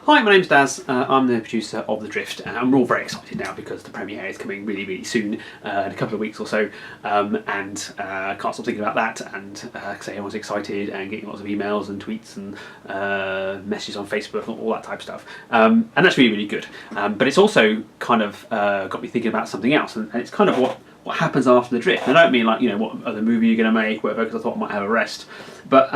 Hi, my name's Daz. I'm the producer of The Drift, and we're all very excited now because the premiere is coming really, really soon, in a couple of weeks or so, and I can't stop thinking about that, and say everyone's excited and getting lots of emails and tweets and messages on Facebook and all that type of stuff, and that's really, really good. But it's also kind of got me thinking about something else, and it's kind of what happens after The Drift. And I don't mean like, what other movie you're going to make, whatever, because I thought I might have a rest, but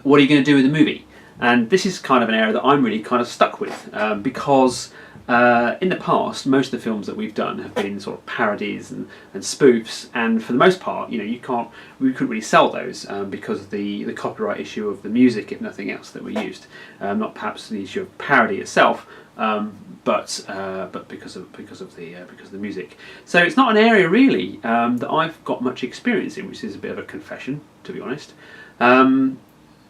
what are you going to do with the movie? And this is kind of an area that I'm really kind of stuck with, because in the past, most of the films that we've done have been sort of parodies and spoofs, and for the most part, we couldn't really sell those because of the copyright issue of the music, if nothing else, that we used. Not perhaps the issue of parody itself, but because of the music. So it's not an area really that I've got much experience in, which is a bit of a confession, to be honest.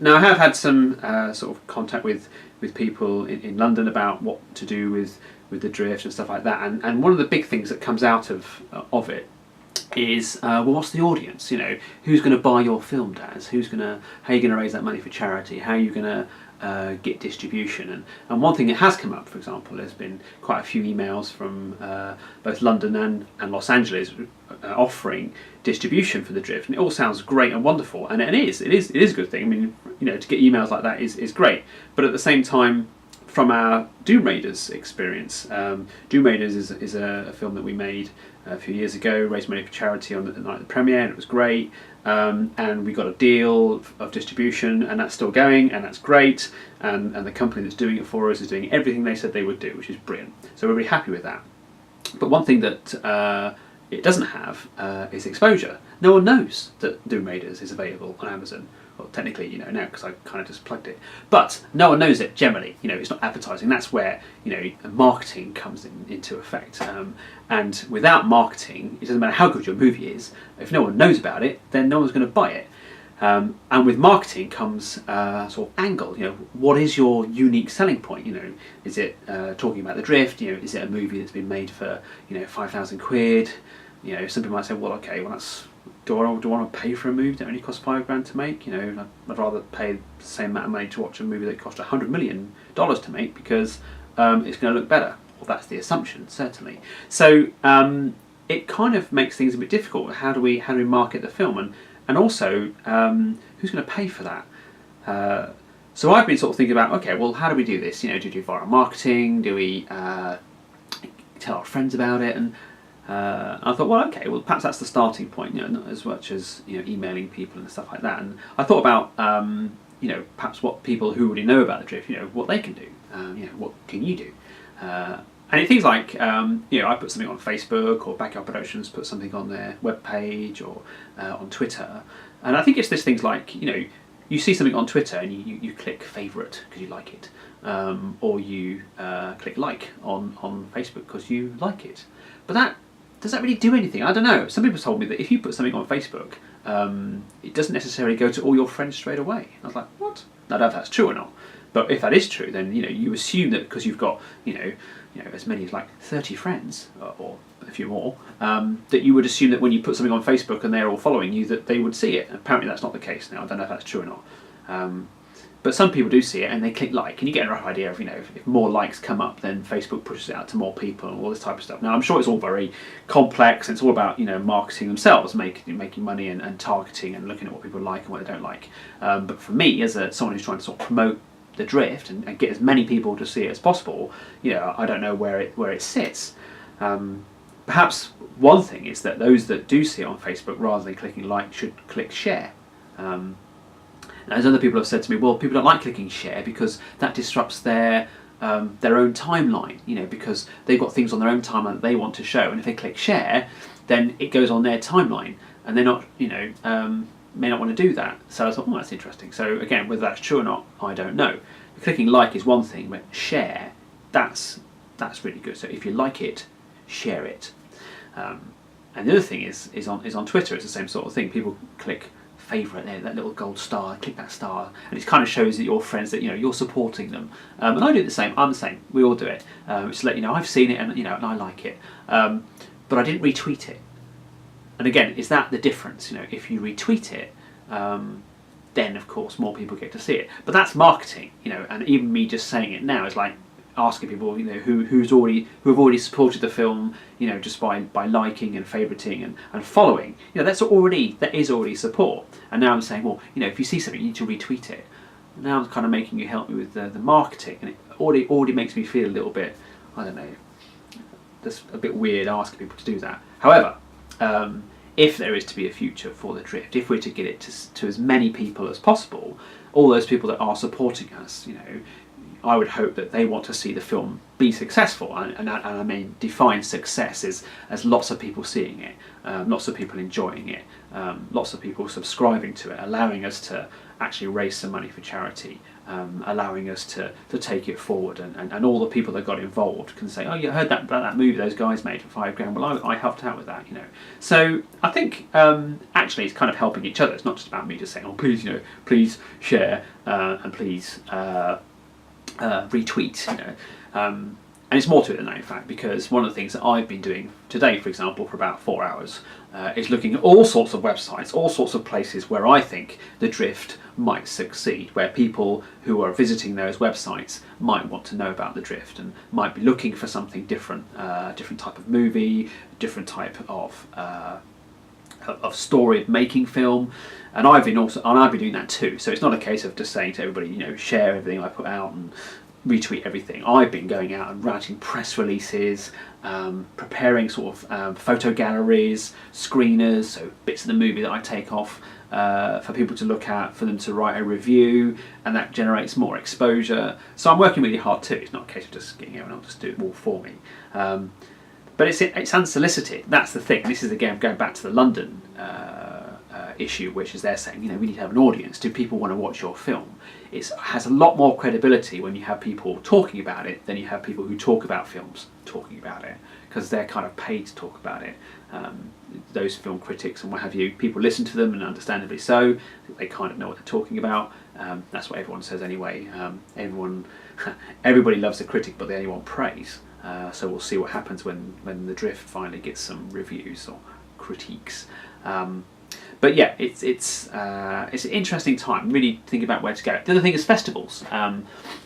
Now I have had some sort of contact with people in London about what to do with the Drift and stuff like that, and one of the big things that comes out of it is well, what's the audience? Who's going to buy your film, Daz? How are you going to raise that money for charity? How are you going to get distribution? And one thing that has come up, for example, there's been quite a few emails from both London and Los Angeles offering distribution for the Drift, and it all sounds great and wonderful, and it is a good thing. I mean, to get emails like that is great, but at the same time, from our Doom Raiders experience, Doom Raiders is a film that we made a few years ago, raised money for charity on the night of the premiere, and it was great, and we got a deal of distribution, and that's still going, and that's great, and the company that's doing it for us is doing everything they said they would do, which is brilliant, so we're really happy with that. But one thing that it doesn't have is exposure. No one knows that Doom Raiders is available on Amazon. Well, technically, you know now because I kind of just plugged it. But no one knows it generally. It's not advertising. That's where marketing comes into effect. And without marketing, it doesn't matter how good your movie is. If no one knows about it, then no one's going to buy it. And with marketing comes sort of angle. What is your unique selling point? Is it talking about the Drift? Is it a movie that's been made for 5,000 quid? Some people might say, well, okay, well do I want to pay for a movie that only costs £5 to make? I'd rather pay the same amount of money to watch a movie that cost $100 million to make because it's going to look better. Well, that's the assumption, certainly. So it kind of makes things a bit difficult. How do we market the film, and also who's going to pay for that? So I've been sort of thinking about, okay, well, how do we do this? Do we do viral marketing? Do we tell our friends about it? And I thought, well, okay, well, perhaps that's the starting point, not as much as emailing people and stuff like that. And I thought about perhaps what people who already know about the Drift, what they can do. What can you do? And it things like I put something on Facebook, or Backyard Productions put something on their webpage, or on Twitter. And I think it's this things like you see something on Twitter and you click favourite because you like it, or you click like on Facebook because you like it. But does that really do anything? I don't know. Some people told me that if you put something on Facebook, it doesn't necessarily go to all your friends straight away. I was like, what? I don't know if that's true or not. But if that is true, then you assume that because you've got as many as like 30 friends or a few more, that you would assume that when you put something on Facebook and they're all following you, that they would see it. Apparently, that's not the case now. I don't know if that's true or not. But some people do see it and they click like, and you get a rough idea of if more likes come up, then Facebook pushes it out to more people and all this type of stuff. Now I'm sure it's all very complex. And it's all about marketing themselves, making money and targeting and looking at what people like and what they don't like. But for me, as someone who's trying to sort of promote the Drift and get as many people to see it as possible, I don't know where it sits. Perhaps one thing is that those that do see it on Facebook, rather than clicking like, should click share. And as other people have said to me, well, people don't like clicking share because that disrupts their own timeline, because they've got things on their own timeline that they want to show, and if they click share, then it goes on their timeline, and they're not, may not want to do that. So I thought, oh, that's interesting. So again, whether that's true or not, I don't know. Clicking like is one thing, but share, that's really good. So if you like it, share it. And the other thing is on Twitter, it's the same sort of thing. People click favourite there, that little gold star, click that star, and it kind of shows that your friends that you're supporting them. And I do the same. I'm the same. We all do it. It's to let you know I've seen it and and I like it, but I didn't retweet it. And again, is that the difference? If you retweet it, then of course more people get to see it. But that's marketing, and even me just saying it now is like, asking people, who have already supported the film, just by liking and favoriting and following. That is already support. And now I'm saying, well, if you see something, you need to retweet it. Now I'm kind of making you help me with the marketing, and it already makes me feel a little bit, I don't know, just a bit weird asking people to do that. However, if there is to be a future for the Drift, if we're to get it to as many people as possible, all those people that are supporting us, I would hope that they want to see the film be successful, and I mean define success as lots of people seeing it, lots of people enjoying it, lots of people subscribing to it, allowing us to actually raise some money for charity, allowing us to take it forward, and all the people that got involved can say, oh, you heard about that movie those guys made for $5,000, well I helped out with that, So I think actually it's kind of helping each other. It's not just about me just saying, oh please, please share, and please retweet, and it's more to it than that, in fact, because one of the things that I've been doing today, for example, for about 4 hours, is looking at all sorts of websites, all sorts of places where I think the Drift might succeed, where people who are visiting those websites might want to know about the Drift and might be looking for something different, different type of movie, different type of story of making film. And I've been doing that too. So it's not a case of just saying to everybody, share everything I put out and retweet everything. I've been going out and writing press releases, preparing sort of photo galleries, screeners, so bits of the movie that I take off for people to look at, for them to write a review, and that generates more exposure. So I'm working really hard too. It's not a case of just getting everyone else to do it all for me. But it's unsolicited. That's the thing. This is again going back to the London issue, which is they're saying, we need to have an audience. Do people want to watch your film? It has a lot more credibility when you have people talking about it than you have people who talk about films talking about it, because they're kind of paid to talk about it. Those film critics and what have you, people listen to them, and understandably so. They kind of know what they're talking about. That's what everyone says anyway. Everybody loves a critic, but they only want praise. So we'll see what happens when the Drift finally gets some reviews or critiques. But yeah, it's an interesting time. Really think about where to go. The other thing is festivals.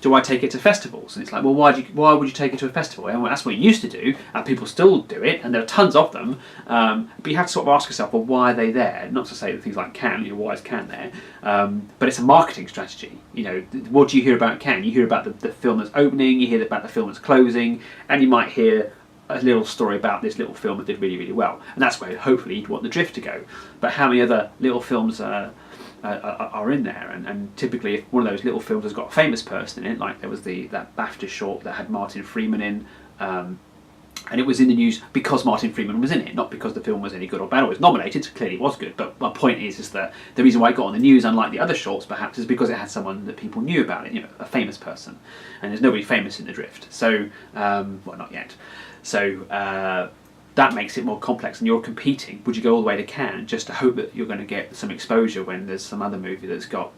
Do I take it to festivals? And it's like, well, why would you take it to a festival? And that's what you used to do, and people still do it, and there are tons of them. But you have to sort of ask yourself, well, why are they there? Not to say that things like Cannes, why is Cannes there? But it's a marketing strategy. What do you hear about Cannes? You hear about the film that's opening, you hear about the film that's closing, and you might hear a little story about this little film that did really, really well. And that's where hopefully you'd want the Drift to go. But how many other little films are in there? And typically if one of those little films has got a famous person in it, like there was that BAFTA short that had Martin Freeman in, and it was in the news because Martin Freeman was in it, not because the film was any good or bad. It was nominated, so clearly it was good. But my point is that the reason why it got on the news, unlike the other shorts perhaps, is because it had someone that people knew about it, a famous person. And there's nobody famous in the Drift. So, well, not yet. So that makes it more complex, and you're competing. Would you go all the way to Cannes just to hope that you're going to get some exposure when there's some other movie that's got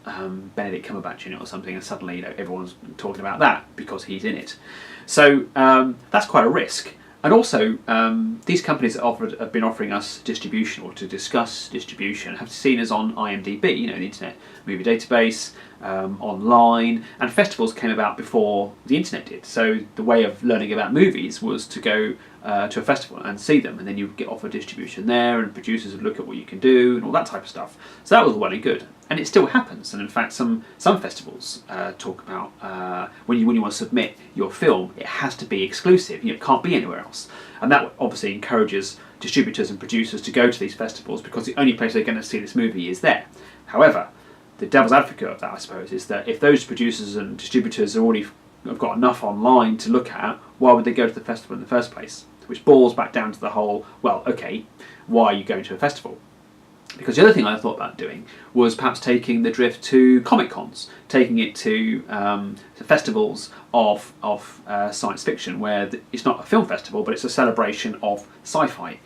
Benedict Cumberbatch in it or something, and suddenly everyone's talking about that because he's in it? So that's quite a risk. And also, these companies that have been offering us distribution or to discuss distribution have seen us on IMDb, the Internet Movie Database, online, and festivals came about before the internet did. So the way of learning about movies was to go to a festival and see them, and then you would get offered distribution there, and producers would look at what you can do and all that type of stuff. So that was well and good, and it still happens. And in fact, some festivals talk about when you want to submit your film, it has to be exclusive. It can't be anywhere else, and that obviously encourages distributors and producers to go to these festivals because the only place they're going to see this movie is there. However, the devil's advocate of that, I suppose, is that if those producers and distributors have got enough online to look at, why would they go to the festival in the first place? Which boils back down to the whole, well, okay, why are you going to a festival? Because the other thing I thought about doing was perhaps taking the Drift to Comic Cons, taking it to festivals of science fiction, where it's not a film festival, but it's a celebration of sci-fi.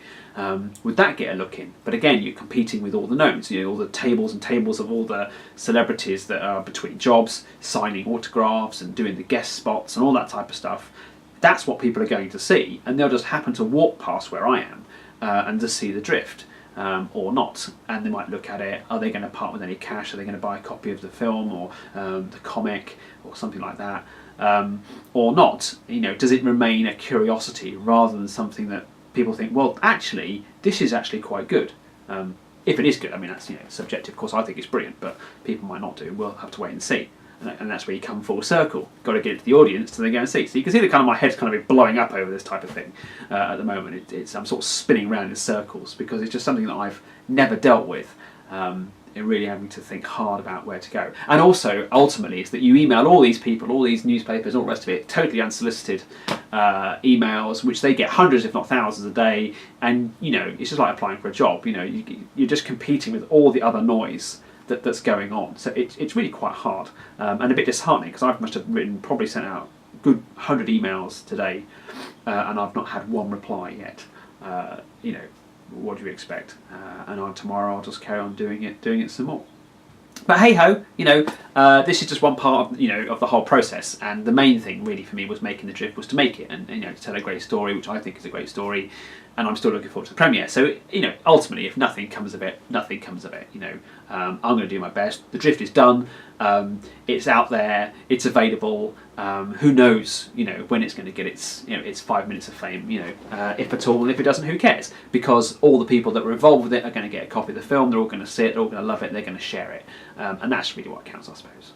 Would that get a look in? But again, you're competing with all the knowns, all the tables and tables of all the celebrities that are between jobs, signing autographs and doing the guest spots and all that type of stuff. That's what people are going to see, and they'll just happen to walk past where I am and just see the Drift. or not, and they might look at it. Are they going to part with any cash? Are they going to buy a copy of the film or the comic or something like that, or not? You know, does it remain a curiosity rather than something that people think, well, actually, this is actually quite good. If it is good, I mean, that's, you know, subjective. Of course, I think it's brilliant, but people might not do. We'll have to wait and see. And that's where you come full circle. Got to get it to the audience to then go and see. So you can see that kind of my head's kind of blowing up over this type of thing at the moment. I'm sort of spinning around in circles because it's just something that I've never dealt with. And really having to think hard about where to go. And also, ultimately, it's that you email all these people, all these newspapers, all the rest of it, totally unsolicited emails, which they get hundreds, if not thousands, a day. And, you know, it's just like applying for a job. You know, you're just competing with all the other noise that's going on. So it's really quite hard and a bit disheartening, because I must have probably sent out a good 100 emails today, and I've not had one reply yet. You know, what do you expect? And tomorrow I'll just carry on doing it some more. But hey ho, you know, this is just one part of, you know, of the whole process, and the main thing really for me was making the drift, was to make it, and you know, to tell a great story, which I think is a great story, and I'm still looking forward to the premiere. So, you know, ultimately, if nothing comes of it, nothing comes of it. You know, I'm going to do my best. The drift is done. It's out there. It's available. Who knows? You know, when it's going to get its, you know, its 5 minutes of fame. You know, if at all, and if it doesn't, who cares? Because all the people that were involved with it are going to get a copy of the film. They're all going to see it. They're all going to love it. They're going to share it, and that's really what counts, I suppose.